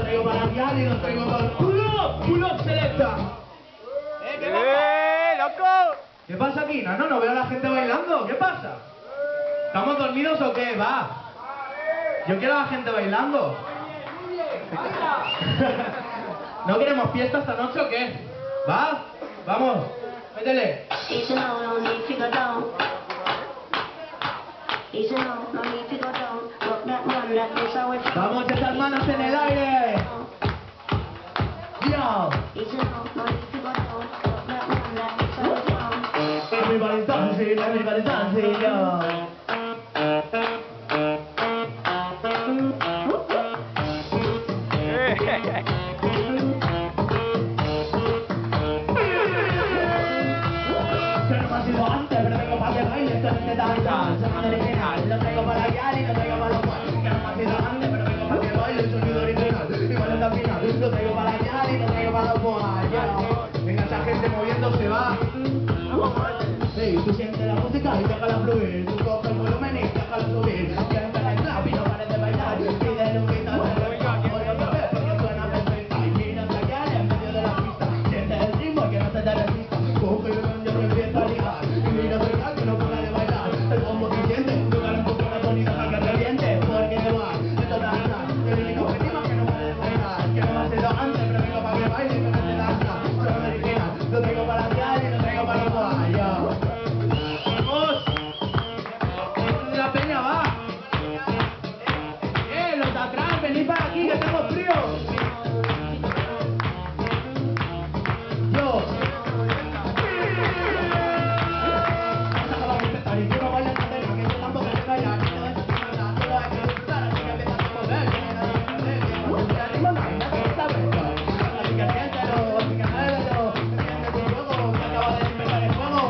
traigo para guiar y lo traigo para el culo. Culo selecta. ¿Qué pasa? ¡Loco! ¿Qué pasa aquí? No veo a la gente bailando. ¿Qué pasa? ¿Estamos dormidos o qué? Va. Yo quiero a la gente bailando. ¿No queremos fiesta esta noche o qué? ¿Va? Vamos. Métele. Vamos, esas manos en el aire. Yo. Everybody dancing, everybody dancing, yo. Yo no me he sido antes, pero vengo para que baile, esto es de danza. Sonido original, lo traigo para guiar y lo traigo para los cuales. Yo no me he sido antes, pero vengo para que baile, el sonido original. Igual está final, lo traigo para guiar y lo traigo para los cuales. Venga, esa gente moviéndose, va. Sí, tú sientes la música y déjala fluir. Tú coges el volumen y déjala subir. Quieres que la clap y no pares de bailar. Pide lumita, oye otra vez porque suena perfecta. Y mira hasta allá en medio de la pista. Siente el ritmo y que no se te resista. Coge el banjo y empieza a ligar. Y mira hasta allá que no para de bailar. El bombo que siente, tocar un poco la tonita para que reviente. Porque te va, esto es danza. El único objetivo es que no pares de bailar. Que no me ha sido antes, pero vengo para que baile y que no te danza. Solo original, lo traigo para guiar y lo traigo para los guayos. La peña va. Los de atrás, venid para aquí que tengo frío. Yo. Vamos a empezar y tú no vayas a hacer que yo tampoco te vaya. Que te vas a disfrutar, tú lo hay que disfrutar, así que empiezas a mover. Que arriba no hay nada que saber. Así que siéntelo, así que muévelo. Siente tu fuego, que acaba de empezar el fuego.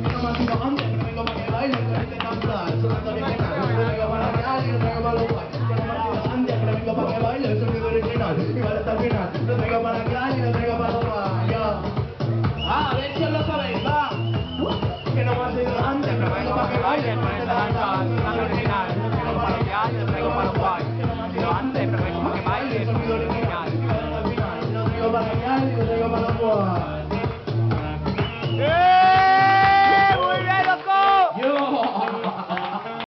Yo no me ha sido antes, pero vengo para que baile con este cantar. Sonando original, lo traigo para real y lo traigo para los guay. Yo no me ha sido antes, pero vengo para que baile el sonido original. Igual hasta el final, lo traigo para real y lo traigo para los guay. A ver si os lo sabéis, va. Que no me ha sido antes, pero vengo para que baile con este cantar. Sonando original, lo traigo para real y lo traigo para los guay. Que no me ha sido antes, pero vengo para que baile el sonido original. Igual hasta el final, lo traigo para real y lo traigo para los guay.